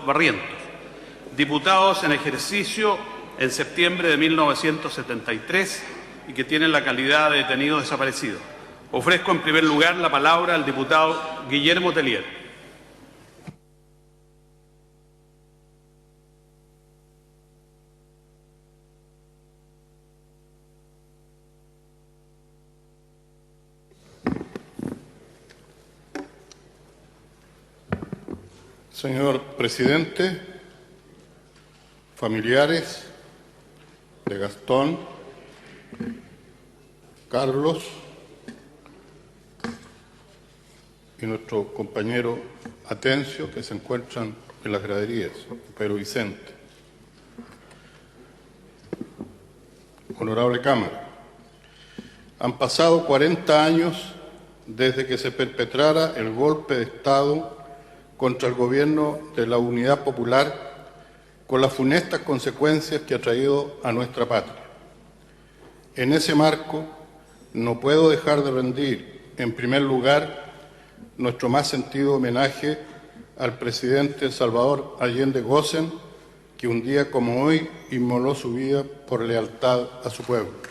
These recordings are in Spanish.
Barrientos, diputados en ejercicio en septiembre de 1973 y que tienen la calidad de detenidos desaparecidos. Ofrezco en primer lugar la palabra al diputado Guillermo Tellier. Señor presidente, familiares de Gastón, Carlos y nuestro compañero Atencio, que se encuentran en las graderías, Pedro Vicente. Honorable Cámara, han pasado 40 años desde que se perpetrara el golpe de Estado contra el gobierno de la Unidad Popular, con las funestas consecuencias que ha traído a nuestra patria. En ese marco, no puedo dejar de rendir, en primer lugar, nuestro más sentido homenaje al presidente Salvador Allende Gossen, que un día como hoy inmoló su vida por lealtad a su pueblo.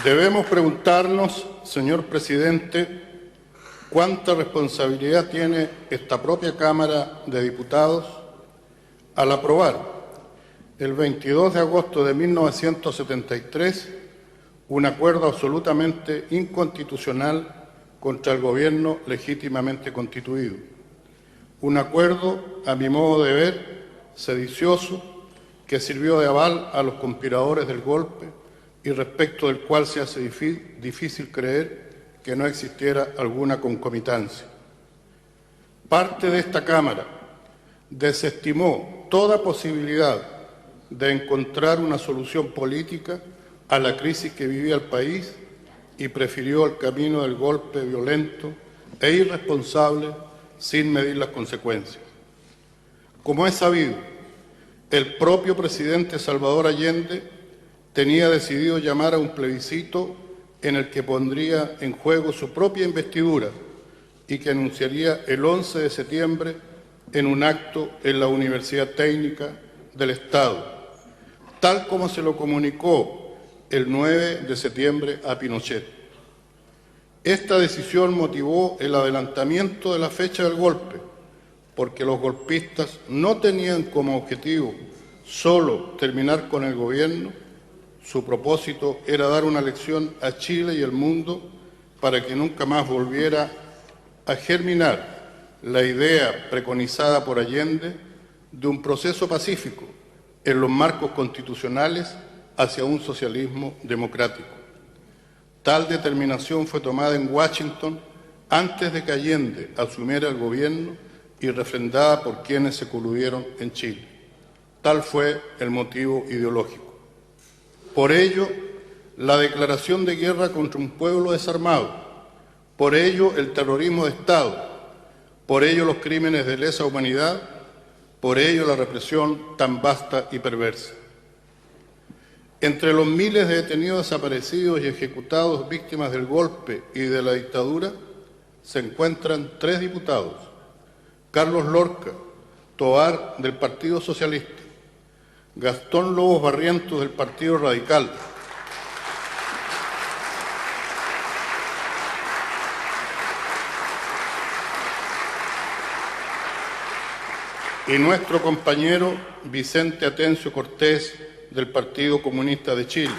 Debemos preguntarnos, señor presidente, cuánta responsabilidad tiene esta propia Cámara de Diputados al aprobar el 22 de agosto de 1973 un acuerdo absolutamente inconstitucional contra el gobierno legítimamente constituido. Un acuerdo, a mi modo de ver, sedicioso, que sirvió de aval a los conspiradores del golpe y respecto del cual se hace difícil creer que no existiera alguna concomitancia. Parte de esta Cámara desestimó toda posibilidad de encontrar una solución política a la crisis que vivía el país y prefirió el camino del golpe violento e irresponsable sin medir las consecuencias. Como es sabido, el propio presidente Salvador Allende tenía decidido llamar a un plebiscito en el que pondría en juego su propia investidura y que anunciaría el 11 de septiembre en un acto en la Universidad Técnica del Estado, tal como se lo comunicó el 9 de septiembre a Pinochet. Esta decisión motivó el adelantamiento de la fecha del golpe, porque los golpistas no tenían como objetivo solo terminar con el gobierno. Su propósito era dar una lección a Chile y al mundo para que nunca más volviera a germinar la idea preconizada por Allende de un proceso pacífico en los marcos constitucionales hacia un socialismo democrático. Tal determinación fue tomada en Washington antes de que Allende asumiera el gobierno y refrendada por quienes se coludieron en Chile. Tal fue el motivo ideológico. Por ello, la declaración de guerra contra un pueblo desarmado, por ello el terrorismo de Estado, por ello los crímenes de lesa humanidad, por ello la represión tan vasta y perversa. Entre los miles de detenidos desaparecidos y ejecutados víctimas del golpe y de la dictadura, se encuentran 3 diputados: Carlos Lorca, Tovar del Partido Socialista, Gastón Lobos Barrientos del Partido Radical, y nuestro compañero Vicente Atencio Cortés del Partido Comunista de Chile.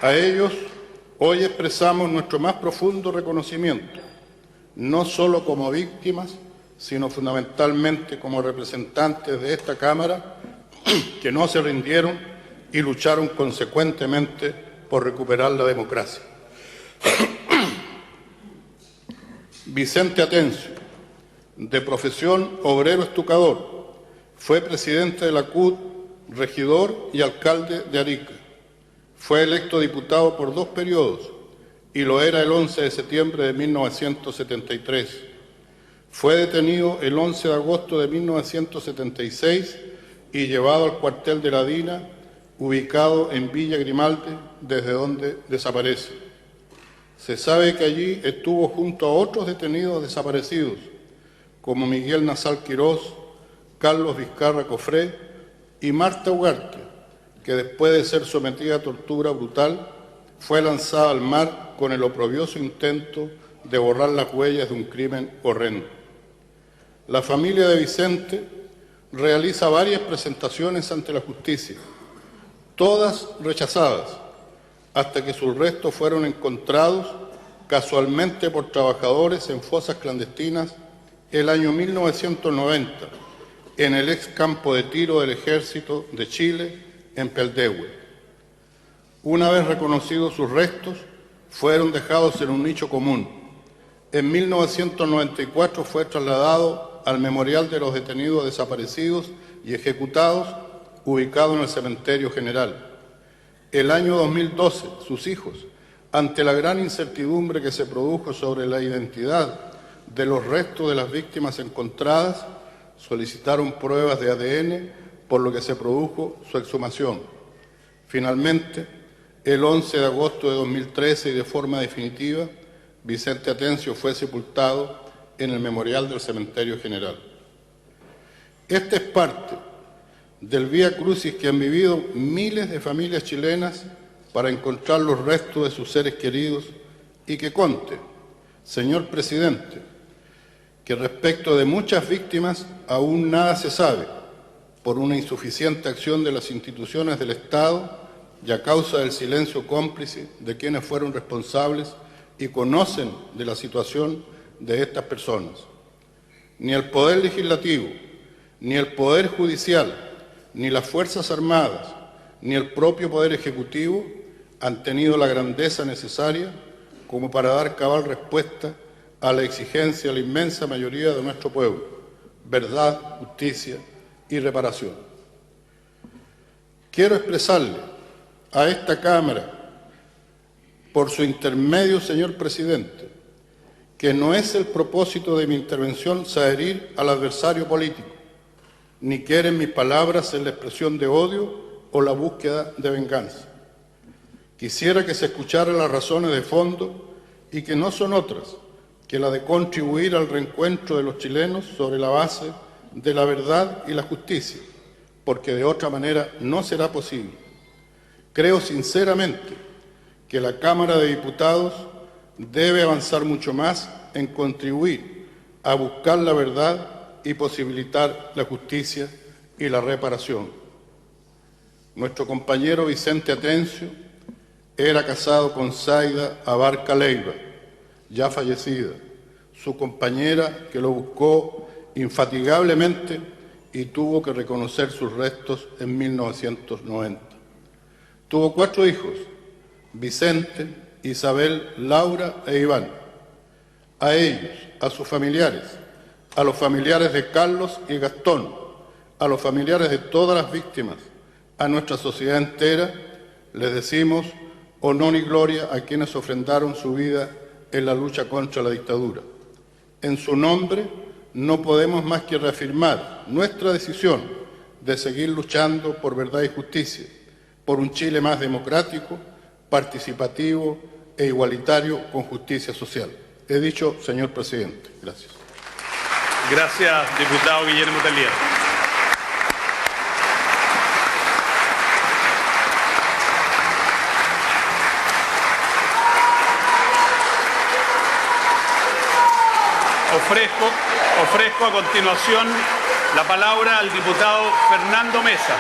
A ellos hoy expresamos nuestro más profundo reconocimiento, no solo como víctimas, sino fundamentalmente como representantes de esta Cámara que no se rindieron y lucharon consecuentemente por recuperar la democracia. Vicente Atencio, de profesión obrero estucador, fue presidente de la CUT regidor y alcalde de Arica. Fue electo diputado por 2 periodos y lo era el 11 de septiembre de 1973. Fue detenido el 11 de agosto de 1976 y llevado al cuartel de la DINA, ubicado en Villa Grimaldi, desde donde desaparece. Se sabe que allí estuvo junto a otros detenidos desaparecidos, como Miguel Nasal Quirós, Carlos Vizcarra Cofré y Marta Ugarte, que después de ser sometida a tortura brutal, fue lanzada al mar con el oprobioso intento de borrar las huellas de un crimen horrendo. La familia de Vicente realiza varias presentaciones ante la justicia, todas rechazadas, hasta que sus restos fueron encontrados casualmente por trabajadores en fosas clandestinas el año 1990, en el ex campo de tiro del Ejército de Chile, en Peldehue. Una vez reconocidos sus restos, fueron dejados en un nicho común. En 1994 fue trasladado al Memorial de los Detenidos Desaparecidos y Ejecutados, ubicado en el Cementerio General. El año 2012, sus hijos, ante la gran incertidumbre que se produjo sobre la identidad de los restos de las víctimas encontradas, solicitaron pruebas de ADN, por lo que se produjo su exhumación. Finalmente, el 11 de agosto de 2013 y de forma definitiva, Vicente Atencio fue sepultado en el Memorial del Cementerio General. Esta es parte del vía crucis que han vivido miles de familias chilenas para encontrar los restos de sus seres queridos y que conste, señor presidente, que respecto de muchas víctimas aún nada se sabe por una insuficiente acción de las instituciones del Estado y a causa del silencio cómplice de quienes fueron responsables y conocen de la situación de estas personas. Ni el Poder Legislativo, ni el Poder Judicial, ni las Fuerzas Armadas, ni el propio Poder Ejecutivo han tenido la grandeza necesaria como para dar cabal respuesta a la exigencia de la inmensa mayoría de nuestro pueblo: verdad, justicia y reparación. Quiero expresarle a esta Cámara, por su intermedio, señor presidente, que no es el propósito de mi intervención herir al adversario político, ni quieren mis palabras ser la expresión de odio o la búsqueda de venganza. Quisiera que se escucharan las razones de fondo y que no son otras que la de contribuir al reencuentro de los chilenos sobre la base de la verdad y la justicia, porque de otra manera no será posible. Creo sinceramente que la Cámara de Diputados debe avanzar mucho más en contribuir a buscar la verdad y posibilitar la justicia y la reparación. Nuestro compañero Vicente Atencio era casado con Zaida Abarca Leiva, ya fallecida, su compañera que lo buscó infatigablemente y tuvo que reconocer sus restos en 1990. Tuvo 4 hijos: Vicente, Isabel, Laura e Iván. A ellos, a sus familiares, a los familiares de Carlos y Gastón, a los familiares de todas las víctimas, a nuestra sociedad entera, les decimos honor y gloria a quienes ofrendaron su vida en la lucha contra la dictadura. En su nombre, no podemos más que reafirmar nuestra decisión de seguir luchando por verdad y justicia, por un Chile más democrático, participativo e igualitario con justicia social. He dicho, señor presidente. Gracias. Gracias, diputado Guillermo Tellier. Ofrezco a continuación la palabra al diputado Fernando Mesa.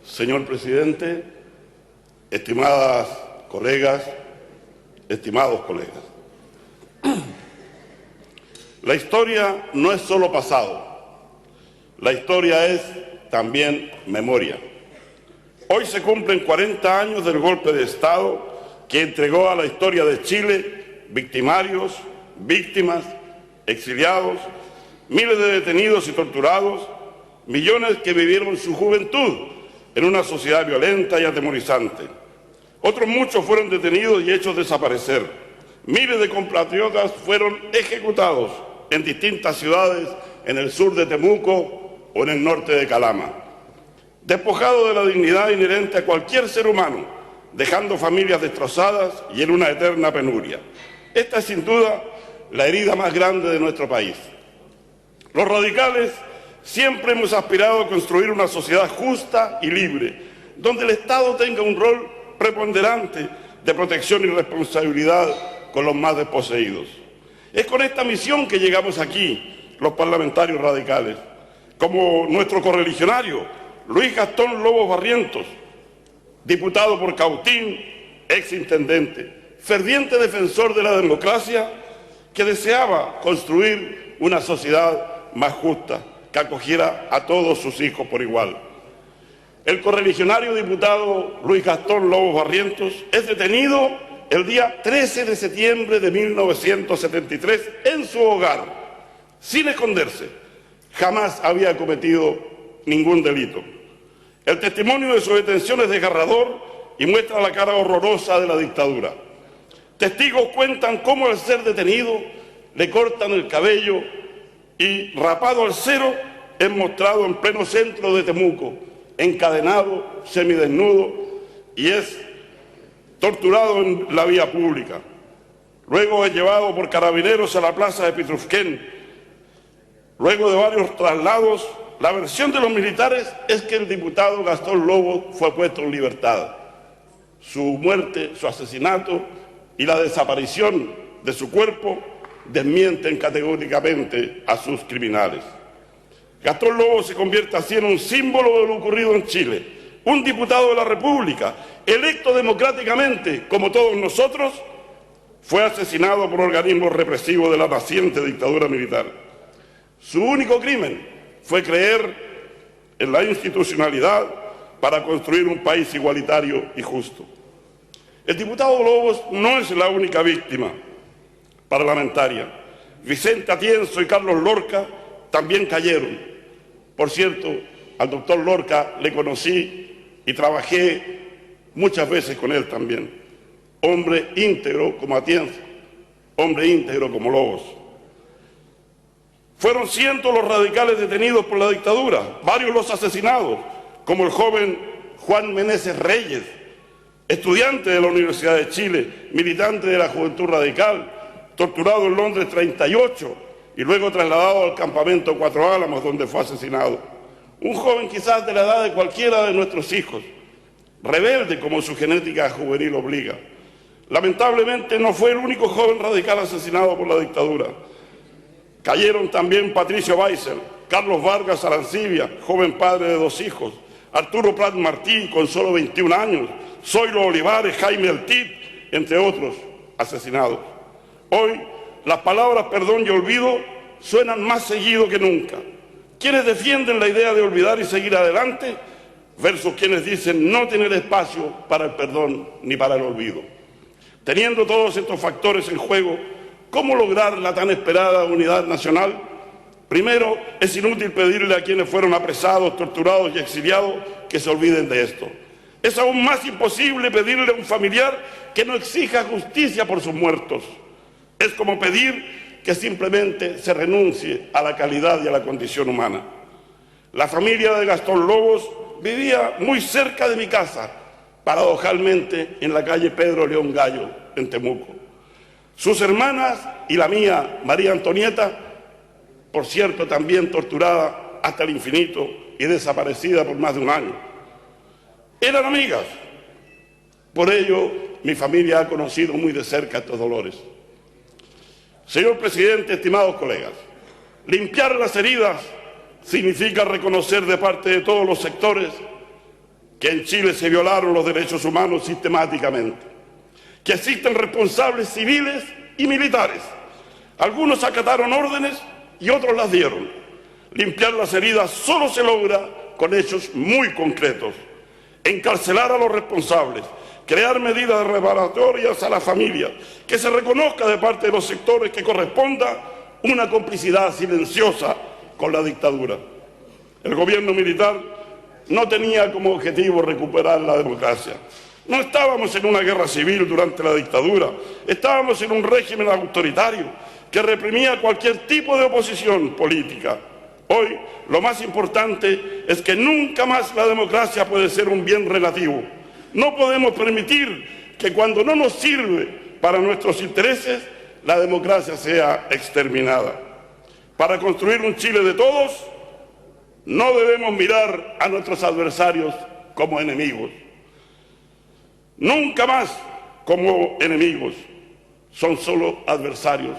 Señor presidente, estimadas colegas, estimados colegas. La historia no es solo pasado, la historia es también memoria. Hoy se cumplen 40 años del golpe de Estado que entregó a la historia de Chile victimarios, víctimas, exiliados, miles de detenidos y torturados, millones que vivieron su juventud en una sociedad violenta y atemorizante. Otros muchos fueron detenidos y hechos desaparecer. Miles de compatriotas fueron ejecutados en distintas ciudades en el sur de Temuco o en el norte de Calama. Despojados de la dignidad inherente a cualquier ser humano, dejando familias destrozadas y en una eterna penuria. Esta es sin duda la herida más grande de nuestro país. Los radicales siempre hemos aspirado a construir una sociedad justa y libre, donde el Estado tenga un rol preponderante de protección y responsabilidad con los más desposeídos. Es con esta misión que llegamos aquí, los parlamentarios radicales, como nuestro correligionario, Luis Gastón Lobos Barrientos, diputado por Cautín, exintendente, ferviente defensor de la democracia, que deseaba construir una sociedad más justa, que acogiera a todos sus hijos por igual. El correligionario diputado Luis Gastón Lobos Barrientos es detenido el día 13 de septiembre de 1973 en su hogar, sin esconderse. Jamás había cometido ningún delito. El testimonio de su detención es desgarrador y muestra la cara horrorosa de la dictadura. Testigos cuentan cómo al ser detenido le cortan el cabello y, rapado al cero, es mostrado en pleno centro de Temuco, encadenado, semidesnudo, y es torturado en la vía pública. Luego es llevado por carabineros a la plaza de Pitrufquén. Luego de varios traslados, la versión de los militares es que el diputado Gastón Lobos fue puesto en libertad. Su muerte, su asesinato y la desaparición de su cuerpo desmienten categóricamente a sus criminales. Gastón Lobos se convierte así en un símbolo de lo ocurrido en Chile. Un diputado de la República, electo democráticamente, como todos nosotros, fue asesinado por organismos represivos de la naciente dictadura militar. Su único crimen fue creer en la institucionalidad para construir un país igualitario y justo. El diputado Lobos no es la única víctima parlamentaria. Vicente Atienzo y Carlos Lorca también cayeron. Por cierto, al doctor Lorca le conocí y trabajé muchas veces con él también. Hombre íntegro como Atienzo, hombre íntegro como Lobos. Fueron cientos los radicales detenidos por la dictadura, varios los asesinados, como el joven Juan Meneses Reyes, estudiante de la Universidad de Chile, militante de la Juventud Radical, torturado en Londres 38 y luego trasladado al campamento Cuatro Álamos, donde fue asesinado. Un joven quizás de la edad de cualquiera de nuestros hijos, rebelde como su genética juvenil obliga. Lamentablemente no fue el único joven radical asesinado por la dictadura. Cayeron también Patricio Weissel, Carlos Vargas Arancibia, joven padre de 2 hijos, Arturo Prat Martín, con solo 21 años, Zoilo Olivares, Jaime Altit, entre otros asesinados. Hoy, las palabras perdón y olvido suenan más seguido que nunca. Quienes defienden la idea de olvidar y seguir adelante, versus quienes dicen no tener espacio para el perdón ni para el olvido. Teniendo todos estos factores en juego, ¿cómo lograr la tan esperada unidad nacional? Primero, es inútil pedirle a quienes fueron apresados, torturados y exiliados que se olviden de esto. Es aún más imposible pedirle a un familiar que no exija justicia por sus muertos. Es como pedir que simplemente se renuncie a la calidad y a la condición humana. La familia de Gastón Lobos vivía muy cerca de mi casa, paradojalmente en la calle Pedro León Gallo, en Temuco. Sus hermanas y la mía, María Antonieta, por cierto, también torturada hasta el infinito y desaparecida por más de un año. Eran amigas. Por ello, mi familia ha conocido muy de cerca estos dolores. Señor presidente, estimados colegas, limpiar las heridas significa reconocer de parte de todos los sectores que en Chile se violaron los derechos humanos sistemáticamente, que existen responsables civiles y militares. Algunos acataron órdenes y otros las dieron. Limpiar las heridas solo se logra con hechos muy concretos. Encarcelar a los responsables, crear medidas reparatorias a las familias, que se reconozca de parte de los sectores que corresponda una complicidad silenciosa con la dictadura. El gobierno militar no tenía como objetivo recuperar la democracia. No estábamos en una guerra civil durante la dictadura, estábamos en un régimen autoritario que reprimía cualquier tipo de oposición política. Hoy, lo más importante es que nunca más la democracia puede ser un bien relativo. No podemos permitir que cuando no nos sirve para nuestros intereses, la democracia sea exterminada. Para construir un Chile de todos, no debemos mirar a nuestros adversarios como enemigos. Nunca más como enemigos. Son solo adversarios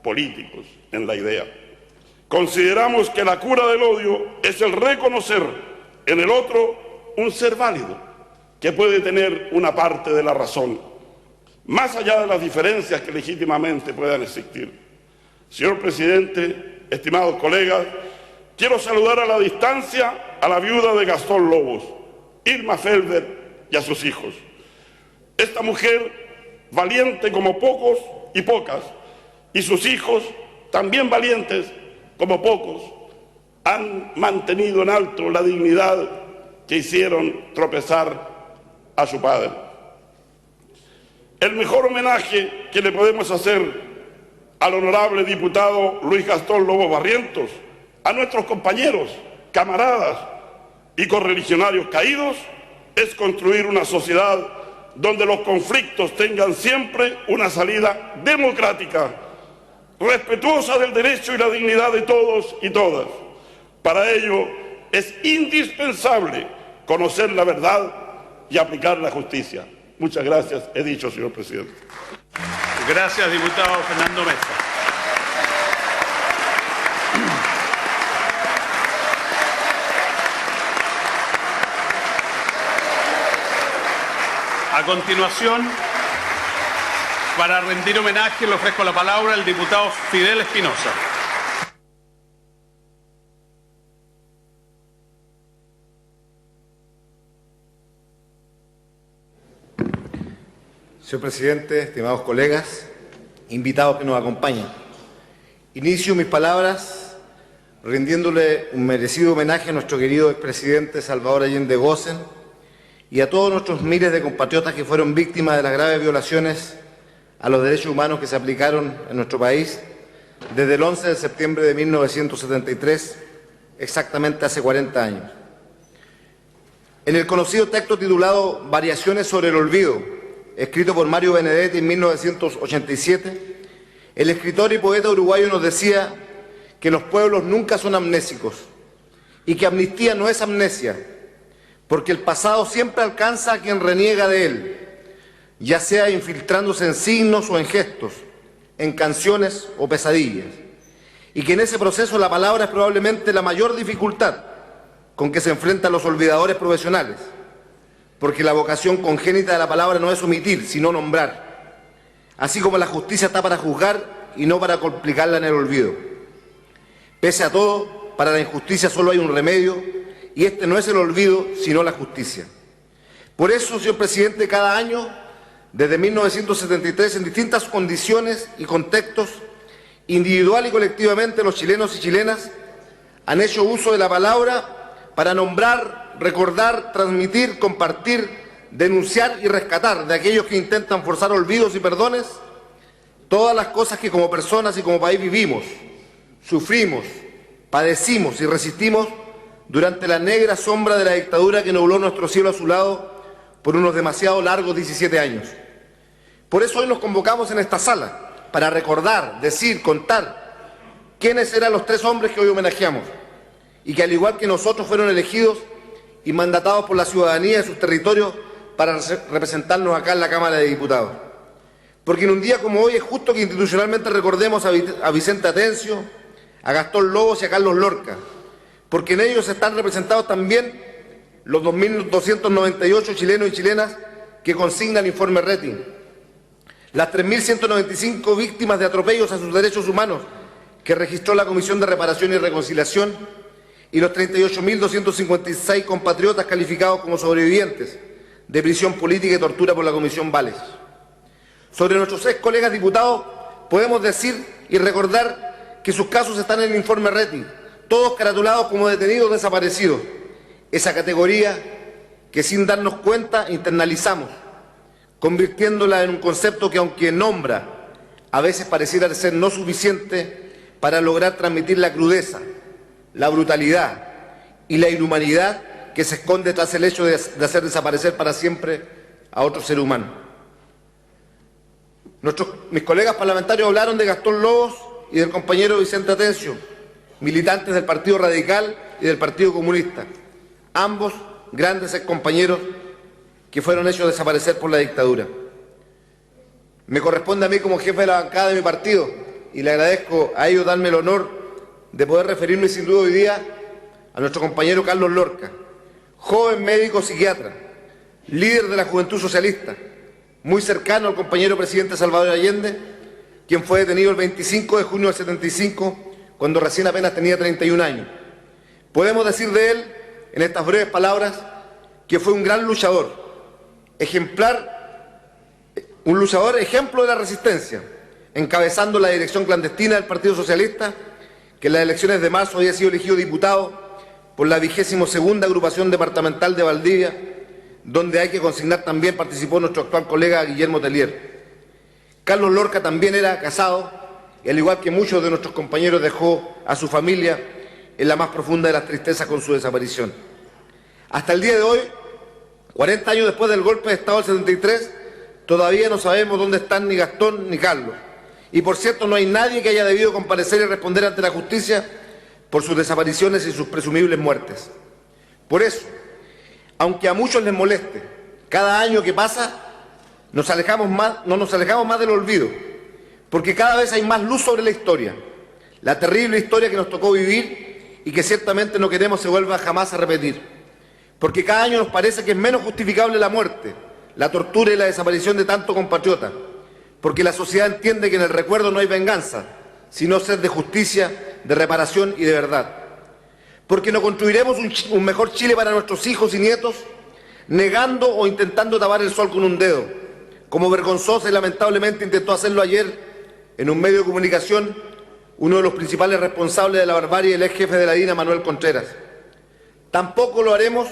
políticos en la idea. Consideramos que la cura del odio es el reconocer en el otro un ser válido, que puede tener una parte de la razón, más allá de las diferencias que legítimamente puedan existir. Señor presidente, estimados colegas, quiero saludar a la distancia a la viuda de Gastón Lobos, Irma Felder, y a sus hijos. Esta mujer, valiente como pocos y pocas, y sus hijos, también valientes como pocos, han mantenido en alto la dignidad que hicieron tropezar a su padre. El mejor homenaje que le podemos hacer al honorable diputado Luis Gastón Lobos Barrientos, a nuestros compañeros, camaradas y correligionarios caídos, es construir una sociedad donde los conflictos tengan siempre una salida democrática, respetuosa del derecho y la dignidad de todos y todas. Para ello es indispensable conocer la verdad y aplicar la justicia. Muchas gracias, he dicho, señor presidente. Gracias, diputado Fernando Mesa. A continuación, para rendir homenaje, le ofrezco la palabra al diputado Fidel Espinosa. Señor presidente, estimados colegas, invitados que nos acompañan, inicio mis palabras rindiéndole un merecido homenaje a nuestro querido expresidente Salvador Allende Gossen y a todos nuestros miles de compatriotas que fueron víctimas de las graves violaciones a los derechos humanos que se aplicaron en nuestro país desde el 11 de septiembre de 1973, exactamente hace 40 años. En el conocido texto titulado Variaciones sobre el olvido, escrito por Mario Benedetti en 1987, el escritor y poeta uruguayo nos decía que los pueblos nunca son amnésicos y que amnistía no es amnesia, porque el pasado siempre alcanza a quien reniega de él, ya sea infiltrándose en signos o en gestos, en canciones o pesadillas, y que en ese proceso la palabra es probablemente la mayor dificultad con que se enfrentan los olvidadores profesionales, porque la vocación congénita de la palabra no es omitir, sino nombrar, así como la justicia está para juzgar y no para complicarla en el olvido. Pese a todo, para la injusticia solo hay un remedio, y este no es el olvido, sino la justicia. Por eso, señor presidente, cada año, desde 1973, en distintas condiciones y contextos, individual y colectivamente, los chilenos y chilenas han hecho uso de la palabra para nombrar, recordar, transmitir, compartir, denunciar y rescatar de aquellos que intentan forzar olvidos y perdones todas las cosas que como personas y como país vivimos, sufrimos, padecimos y resistimos durante la negra sombra de la dictadura que nubló nuestro cielo azulado por unos demasiado largos 17 años. Por eso hoy nos convocamos en esta sala, para recordar, decir, contar quiénes eran los tres hombres que hoy homenajeamos y que al igual que nosotros fueron elegidos y mandatados por la ciudadanía de sus territorios para representarnos acá en la Cámara de Diputados. Porque en un día como hoy es justo que institucionalmente recordemos a Vicente Atencio, a Gastón Lobos y a Carlos Lorca, porque en ellos están representados también los 2.298 chilenos y chilenas que consigna el informe Rating, las 3.195 víctimas de atropellos a sus derechos humanos que registró la Comisión de Reparación y Reconciliación y los 38.256 compatriotas calificados como sobrevivientes de prisión política y tortura por la Comisión Vales. Sobre nuestros 6 colegas diputados podemos decir y recordar que sus casos están en el informe Rating, todos caratulados como detenidos desaparecidos, esa categoría que sin darnos cuenta internalizamos, convirtiéndola en un concepto que, aunque nombra, a veces pareciera ser no suficiente para lograr transmitir la crudeza, la brutalidad y la inhumanidad que se esconde tras el hecho de hacer desaparecer para siempre a otro ser humano. Mis colegas parlamentarios hablaron de Gastón Lobos y del compañero Vicente Atencio, militantes del Partido Radical y del Partido Comunista, ambos grandes excompañeros que fueron hechos desaparecer por la dictadura. Me corresponde a mí como jefe de la bancada de mi partido, y le agradezco a ellos darme el honor de poder referirme sin duda hoy día a nuestro compañero Carlos Lorca, joven médico psiquiatra, líder de la Juventud Socialista, muy cercano al compañero presidente Salvador Allende, quien fue detenido el 25 de junio del 75, cuando recién apenas tenía 31 años. Podemos decir de él, en estas breves palabras, que fue un gran luchador, un luchador ejemplo de la resistencia, encabezando la dirección clandestina del Partido Socialista, que en las elecciones de marzo había sido elegido diputado por la 22ª agrupación departamental de Valdivia, donde hay que consignar también participó nuestro actual colega Guillermo Tellier. Carlos Lorca también era casado, y al igual que muchos de nuestros compañeros dejó a su familia en la más profunda de las tristezas con su desaparición. Hasta el día de hoy, 40 años después del golpe de Estado del 73, todavía no sabemos dónde están ni Gastón ni Carlos. Y por cierto, no hay nadie que haya debido comparecer y responder ante la justicia por sus desapariciones y sus presumibles muertes. Por eso, aunque a muchos les moleste, cada año que pasa no nos alejamos más del olvido, porque cada vez hay más luz sobre la historia, la terrible historia que nos tocó vivir y que ciertamente no queremos se vuelva jamás a repetir, porque cada año nos parece que es menos justificable la muerte, la tortura y la desaparición de tanto compatriota, porque la sociedad entiende que en el recuerdo no hay venganza, sino sed de justicia, de reparación y de verdad. Porque no construiremos un mejor Chile para nuestros hijos y nietos, negando o intentando tapar el sol con un dedo, como vergonzosa y lamentablemente intentó hacerlo ayer en un medio de comunicación uno de los principales responsables de la barbarie, el ex jefe de la DINA, Manuel Contreras. Tampoco lo haremos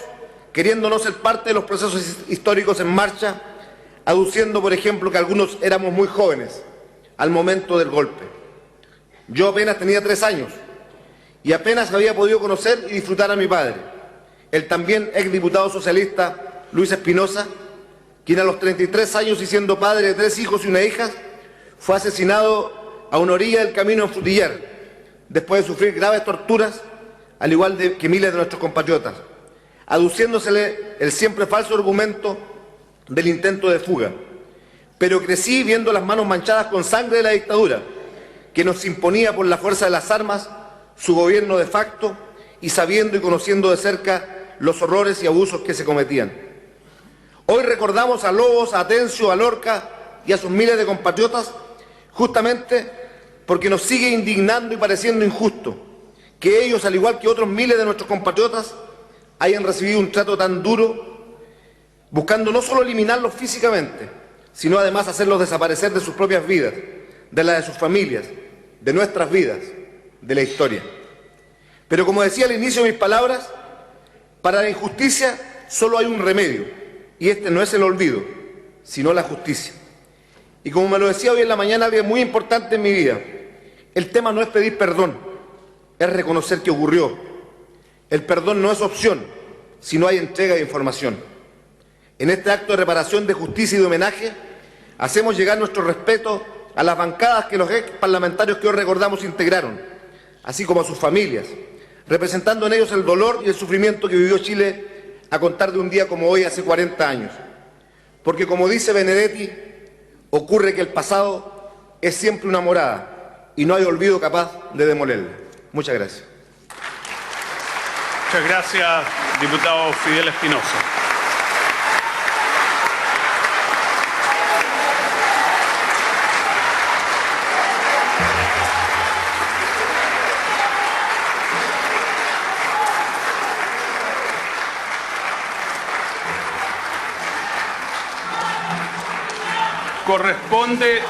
queriendo no ser parte de los procesos históricos en marcha, aduciendo, por ejemplo, que algunos éramos muy jóvenes al momento del golpe. Yo apenas tenía 3 años y apenas había podido conocer y disfrutar a mi padre, el también exdiputado socialista Luis Espinosa, quien a los 33 años y siendo padre de 3 hijos y una hija, fue asesinado a una orilla del camino en Frutillar, después de sufrir graves torturas, al igual que miles de nuestros compatriotas, aduciéndosele el siempre falso argumento del intento de fuga. Pero crecí viendo las manos manchadas con sangre de la dictadura, que nos imponía por la fuerza de las armas su gobierno de facto y sabiendo y conociendo de cerca los horrores y abusos que se cometían. Hoy recordamos a Lobos, a Atencio, a Lorca y a sus miles de compatriotas justamente porque nos sigue indignando y pareciendo injusto que ellos, al igual que otros miles de nuestros compatriotas, hayan recibido un trato tan duro, buscando no solo eliminarlos físicamente, sino además hacerlos desaparecer de sus propias vidas, de las de sus familias, de nuestras vidas, de la historia. Pero como decía al inicio de mis palabras, para la injusticia solo hay un remedio, y este no es el olvido, sino la justicia. Y como me lo decía hoy en la mañana alguien muy importante en mi vida, el tema no es pedir perdón, es reconocer que ocurrió. El perdón no es opción, sino hay entrega de información. En este acto de reparación, de justicia y de homenaje, hacemos llegar nuestro respeto a las bancadas que los ex parlamentarios que hoy recordamos integraron, así como a sus familias, representando en ellos el dolor y el sufrimiento que vivió Chile a contar de un día como hoy hace 40 años. Porque como dice Benedetti, ocurre que el pasado es siempre una morada y no hay olvido capaz de demolerla. Muchas gracias. Muchas gracias, diputado Fidel Espinosa. Corresponde